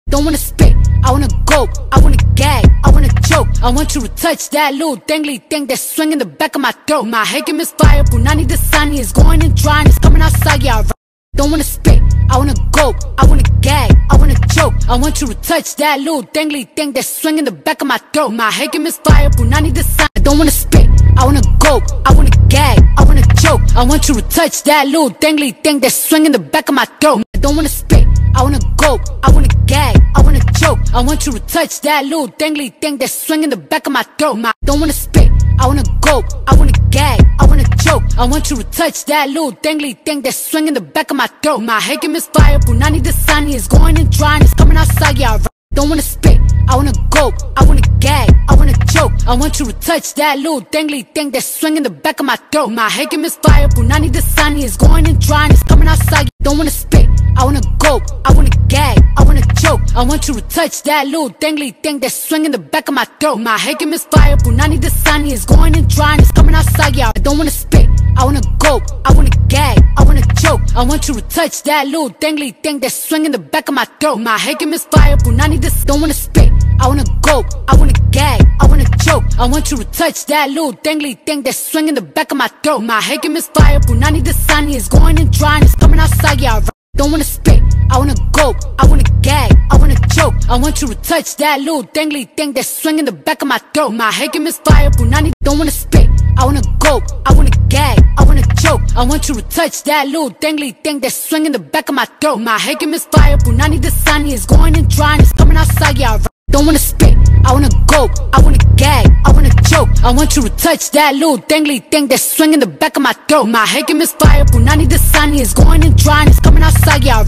Don't wanna spit, I wanna go, I wanna gag, I wanna choke. I want you to touch that little dangly thing that's swinging the back of my throat. My head can misfire, Punani the sun is going and drying, it's coming outside, yeah. Don't wanna spit, I wanna go, I wanna gag, I wanna choke. I want you to touch that little dangly thing that's swinging the back of my throat. My head can misfire, Punani the sun. I don't wanna spit, I wanna go, I wanna gag, I wanna choke. I want you to touch that little dangly thing that's swinging the back of my throat. I don't wanna spit, I wanna go, I wanna gag, I wanna choke. I want you to touch that little dangly thing that's swinging the back of my throat. I don't wanna spit, I wanna go, I wanna gag, I wanna choke. I want you to touch that little dangly thing that's swinging the back of my throat. My head can misfire, Punani the sun is going and drying, it's coming outside, yeah. Don't wanna spit, I wanna go, I wanna gag, I wanna choke. I want you to touch that little dangly thing that's swinging the back of my throat. My head can misfire, Punani the sun is going and drying, it's coming outside. Don't wanna spit, I wanna go, I wanna gag, I wanna choke. I want you to touch that little dangly thing that's swinging the back of my throat. My head can misfire, Punani the sun is going and drying, it's coming outside, yeah. I don't wanna spit, I wanna go, I wanna gag, I wanna choke. I want you to touch that little dangly thing that's swinging the back of my throat. My head can misfire, Punani the sun. Don't wanna spit, I wanna go, I wanna gag, I wanna choke. I want you to touch that little dangly thing that's swinging the back of my throat. My head can misfire, Punani the sun is going and drying, it's coming outside, yeah. Don't wanna spit, I wanna go, I wanna gag, I wanna choke. I want you to touch that little dangly thing that's swinging the back of my throat. My head can misfire, Punani. Don't wanna spit, I wanna go, I wanna gag, I wanna choke. I want you to touch that little dangly thing that's swinging the back of my throat. My head can misfire, Punani the sun is going and drying, it's coming outside, yeah. Don't wanna spit, I wanna go, I wanna gag, I wanna choke. I want you to touch that little dangly thing that's swinging the back of my throat. My head can misfire, Punani the sun is going and drying, it's coming outside, yeah.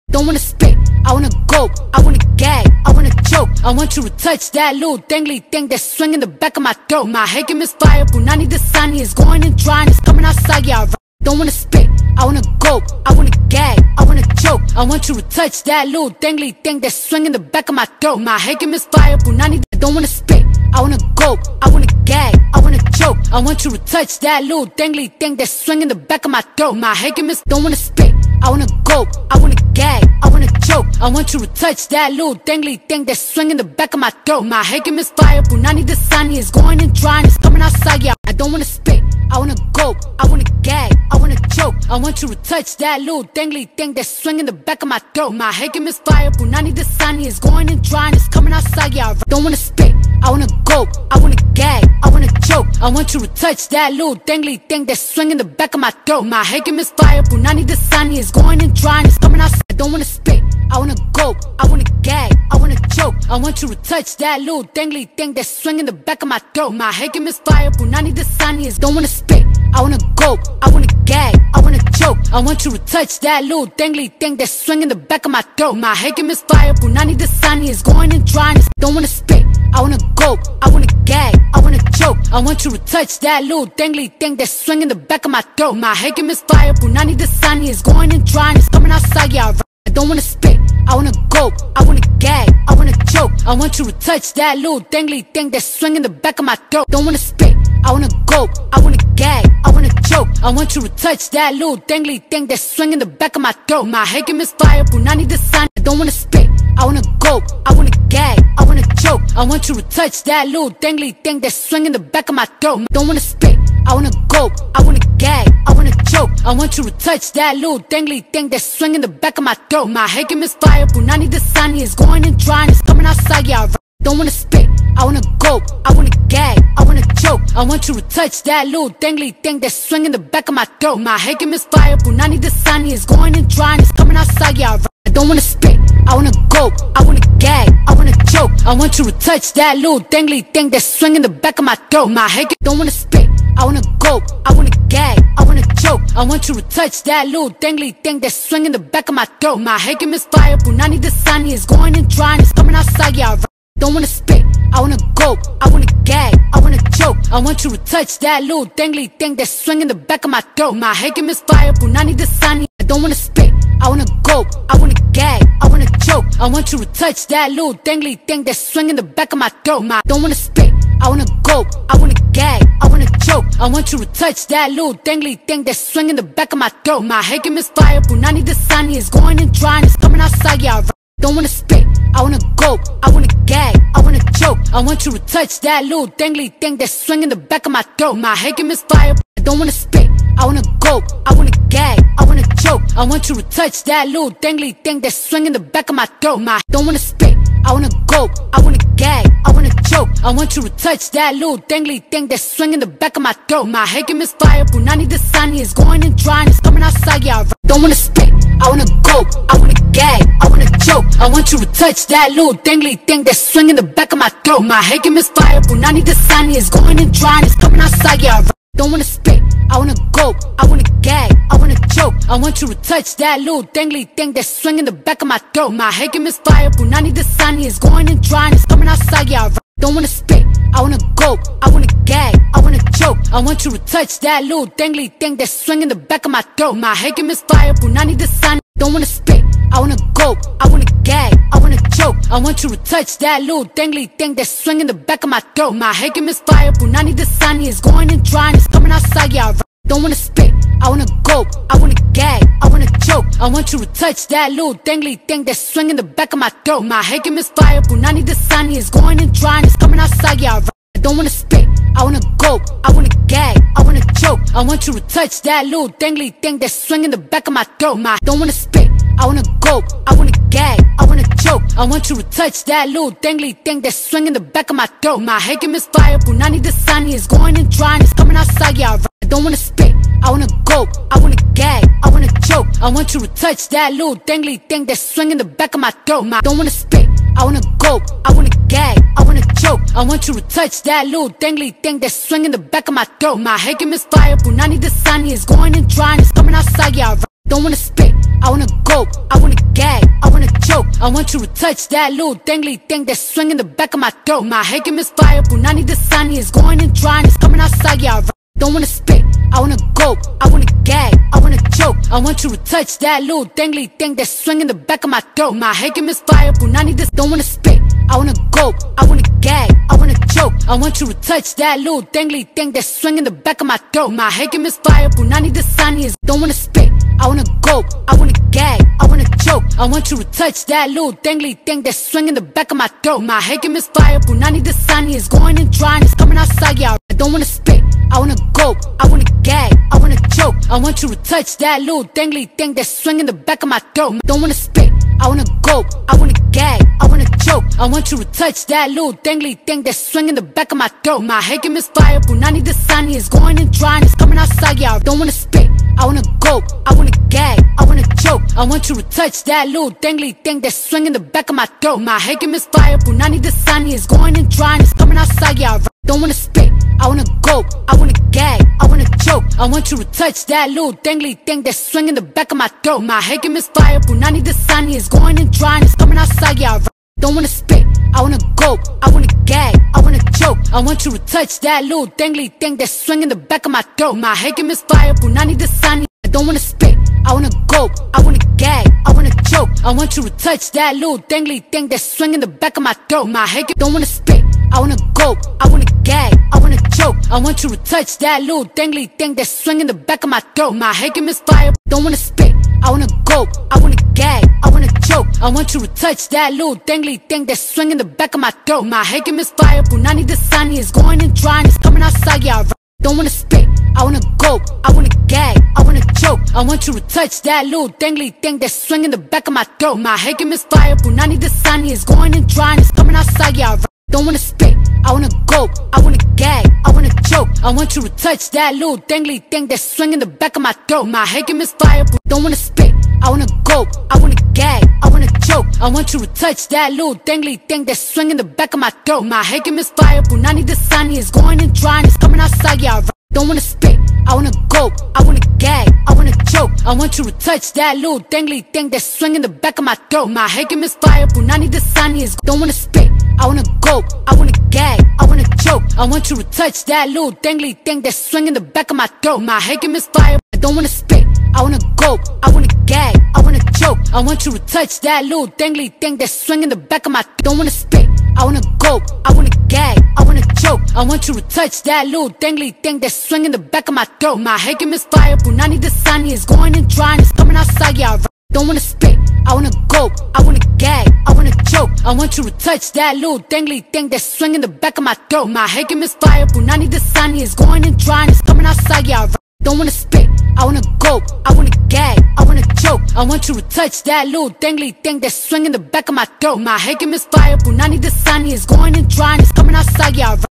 Don't wanna spit, I wanna go, I wanna gag, I wanna choke. I want you to touch that little dangly thing that's swinging the back of my throat. My head can misfire, Punani the sun is going and drying, it's coming outside, yeah. Don't wanna spit, I wanna go, I wanna gag, I wanna choke. I want you to touch that little dangly thing that's swinging the back of my throat. My head can misfire, Punani. Don't wanna spit, I wanna go, I wanna gag, I wanna choke. I want you to touch that little dangly thing that's swinging the back of my throat. My head can miss. Don't wanna spit, I wanna go, I wanna gag, I wanna choke. I want you to touch that little dangly thing that's swinging the back of my throat. My head can misfire, Punani the sun is going and drying, it's coming outside, yeah. I don't wanna spit, I wanna go, I wanna gag, I wanna choke. I want you to touch that little dangly thing that's swinging the back of my throat. My head can misfire, Punani the sun is going and drying, it's coming outside, yeah. Don't wanna spit, I wanna go, I wanna gag, I wanna choke. I want you to touch that little dangly thing that's swinging the back of my throat. My head can misfire, Punani the sun is going and drying, it's coming outside. I don't wanna spit, I wanna go, I wanna gag, I wanna choke. I want you to touch that little dangly thing that's swinging the back of my throat. My head can misfire, Punani the sun is. Don't wanna spit, I wanna go, I wanna gag, I wanna choke. I want you to touch that little dangly thing that's swinging the back of my throat. My head can misfire, Punani the sun is going and drying. Don't wanna spit, I wanna go, I wanna gag, I wanna choke. I want you to touch that little dangly thing that's swinging the back of my throat. My head can misfire, Punani the sun is going and drying, it's coming outside, yeah. I don't wanna spit, I wanna go, I wanna gag, I wanna choke. I want you to touch that little dangly thing that's swinging the back of my throat. Don't wanna spit, I wanna go, I wanna gag, I wanna choke. I want you to touch that little dangly thing that's swinging the back of my throat. My head can misfire, Punani the sun. I don't wanna spit, I wanna go, I wanna gag, I wanna choke. I want you to touch that little dangly thing that's swinging the back of my throat. Don't wanna spit, I wanna go, I wanna gag, I wanna choke. I want you to touch that little dangly thing that's swinging the back of my throat. My head can misfire, Punani the sun is going and drying, it's coming outside, yeah. Don't wanna spit, I wanna go, I wanna gag, I wanna choke. I want you to touch that little dangly thing that's swinging the back of my throat. My head can misfire, Punani the sun is going and drying, it's coming outside, yeah. I don't wanna spit, I wanna go, I wanna gag, I wanna choke. I want you to touch that little dangly thing that's swinging the back of my throat. My head can. Don't wanna spit, I wanna go, I wanna gag, I wanna choke. I want you to touch that little dangly thing that's swinging the back of my throat. My head can misfire, Punani the sun is going and drying, it's coming outside, yeah. Don't wanna spit, I wanna go, I wanna gag, I wanna choke. I want you to touch that little dangly thing that's swinging the back of my throat. My head can misfire, Punani the sun. I don't wanna spit, I wanna go, I wanna gag, I wanna choke. I want you to touch that little dangly thing that's swinging the back of my throat. My don't wanna spit, I wanna go, I wanna gag, I wanna choke. I want you to touch that little dangly thing that's swinging the back of my throat. My head can misfire, Punani the sun is going and drying, it's coming outside, yeah. Don't wanna spit, I wanna go, I wanna gag, I wanna choke. I want you to touch that little dangly thing that's swinging the back of my throat. My head can misfire, I don't wanna spit, I wanna go, I wanna gag, I wanna choke. I want you to touch that little dangly thing that's swinging the back of my throat. My don't wanna spit, I wanna go, I wanna gag, I wanna choke. I want you to touch that little dangly thing that's swinging the back of my throat. My head can misfire, Punani the sun is going and drying, it's coming outside, yeah. Don't wanna spit, I wanna go, I wanna gag, I wanna choke. I want you to touch that little dangly thing that's swinging the back of my throat. My head can misfire, Punani the sun is going and drying, it's coming outside, yeah. Don't wanna spit, I wanna go, I wanna gag, I wanna choke. I want you to touch that little dangly thing that's swinging the back of my throat. My head can misfire, Punani the sun is going and drying, it's coming outside, yeah. Don't wanna spit, I wanna go, I wanna gag, I wanna choke. I want you to touch that little dangly thing that's swinging the back of my throat. My head can misfire, Punani the sun. Don't wanna spit, I wanna go, I wanna gag, I wanna choke. I want you to touch that little dangly thing that's swinging the back of my throat. My head can misfire, Punani the sun is going and drying, it's coming outside, yeah. Don't wanna spit, I wanna go, I wanna gag, I wanna choke. I want you to touch that little dangly thing that's swinging the back of my throat. My head can misfire, Punani the sun is going and drying, it's coming outside, yeah. Don't wanna spit, I wanna go, I wanna gag, I wanna choke. I want you to touch that little dangly thing that's swinging the back of my throat. My don't wanna spit, I wanna go, I wanna gag, I wanna choke. I want you to touch that little dangly thing that's swinging the back of my throat. My head can misfire, Punani the sun is going and drying, it's coming outside, yeah. Don't wanna spit, I wanna go, I wanna gag, I wanna choke. I want you to touch that little dangly thing that's swinging the back of my throat. My don't wanna spit, I wanna go, I wanna gag, I wanna choke. I want you to touch that little dangly thing that's swinging the back of my throat. My head can misfire, Punani the sun is going and drying, it's coming outside, yeah. Don't wanna spit, I wanna go, I wanna gag, I wanna choke. I want you to touch that little dangly thing that's swinging the back of my throat. My head can misfire, Punani the sun is going and drying, it's coming outside, yeah. Don't wanna spit, I wanna go, I wanna gag, I wanna choke. I want you to touch that little dangly thing that's swinging the back of my throat. My head can misfire, Punani the don't wanna spit, I wanna go, I wanna gag, I wanna choke. I want you to touch that little dangly thing that's swinging the back of my throat. My head can misfire, Punani the sun is don't wanna spit, I wanna go, I wanna gag, I wanna choke. I want you to touch that little dangly thing that's swinging the back of my throat. My head can misfire, Punani the sun is going and drying, it's coming outside, yeah. Don't wanna spit, I wanna go, I wanna gag, I wanna choke. I want you to touch that little dangly thing that's swinging the back of my throat. Don't wanna spit, I wanna go, I wanna gag, I wanna choke. I want you to touch that little dangly thing that's swinging the back of my throat. My head can misfire, Punani the sun is going and drying, it's coming outside, yeah. Don't wanna spit, I wanna go, I wanna gag, I wanna choke. I want you to touch that little dangly thing that's swinging the back of my throat. My head can misfire, Punani the sun is going and drying, it's coming outside, yeah. Don't wanna spit, I wanna go, I wanna gag, I wanna choke. I want you to touch that little dangly thing that's swinging the back of my throat. My head can misfire, Punani the sun is going and drying, it's coming outside, yeah. Don't wanna spit, I wanna go, I wanna gag, I wanna choke. I want you to touch that little dangly thing that's swinging the back of my throat. My head can misfire, Punani the sun. I don't wanna spit, I wanna go, I wanna gag, I wanna choke. I want you to touch that little dangly thing that's swinging the back of my throat. My head can don't wanna spit, I wanna go, I wanna gag, I wanna choke. I want you to touch that little dangly thing that's swinging the back of my throat. My head can misfire, don't wanna spit, I wanna go, I wanna gag, I wanna choke. I want you to touch that little dangly thing that's swinging the back of my throat. My head can misfire, Punani the sun is going and drying, it's coming outside, yeah. Don't wanna spit, I wanna go, I wanna gag, I wanna choke. I want you to touch that little dangly thing that's swinging the back of my throat. My head can misfire, Punani the sun is going and drying, it's coming outside, yeah. Don't wanna spit, I wanna go, I wanna gag, I wanna choke. I want you to touch that little dangly thing that's swinging the back of my throat. My head can misfire, don't wanna spit, I wanna go, I wanna gag, I wanna choke. I want you to touch that little dangly thing that's swinging the back of my throat. My head can misfire, Punani the sun is going and drying, it's coming outside, yeah. Don't wanna spit, I wanna go, I wanna gag, I wanna choke. I want you to touch that little dangly thing that's swinging the back of my throat. My head can misfire, Punani the sun is don't wanna spit, I wanna go, I wanna gag, I wanna choke. I want you to touch that little dangly thing that's swinging the back of my throat. My head can misfire, I don't wanna spit, I wanna go, I wanna gag, I wanna choke. I want you to touch that little dangly thing that's swinging the back of my don't wanna spit, I wanna go, I wanna gag, I wanna choke. I want you to touch that little dangly thing that's swinging the back of my throat. My head can misfire, Punani the sun is going and drying, it's coming outside, yeah. Don't wanna spit, I wanna go, I wanna gag, I wanna choke. I want you to touch that little dangly thing that's swinging the back of my throat. My head can misfire, Punani the sunny is going and drying, it's coming outside, yeah, right. Don't wanna spit, I wanna go, I wanna gag, I wanna choke. I want you to touch that little dangly thing that's swinging the back of my throat. My head can misfire, Punani the sunny is going and drying, it's coming outside, yeah, right.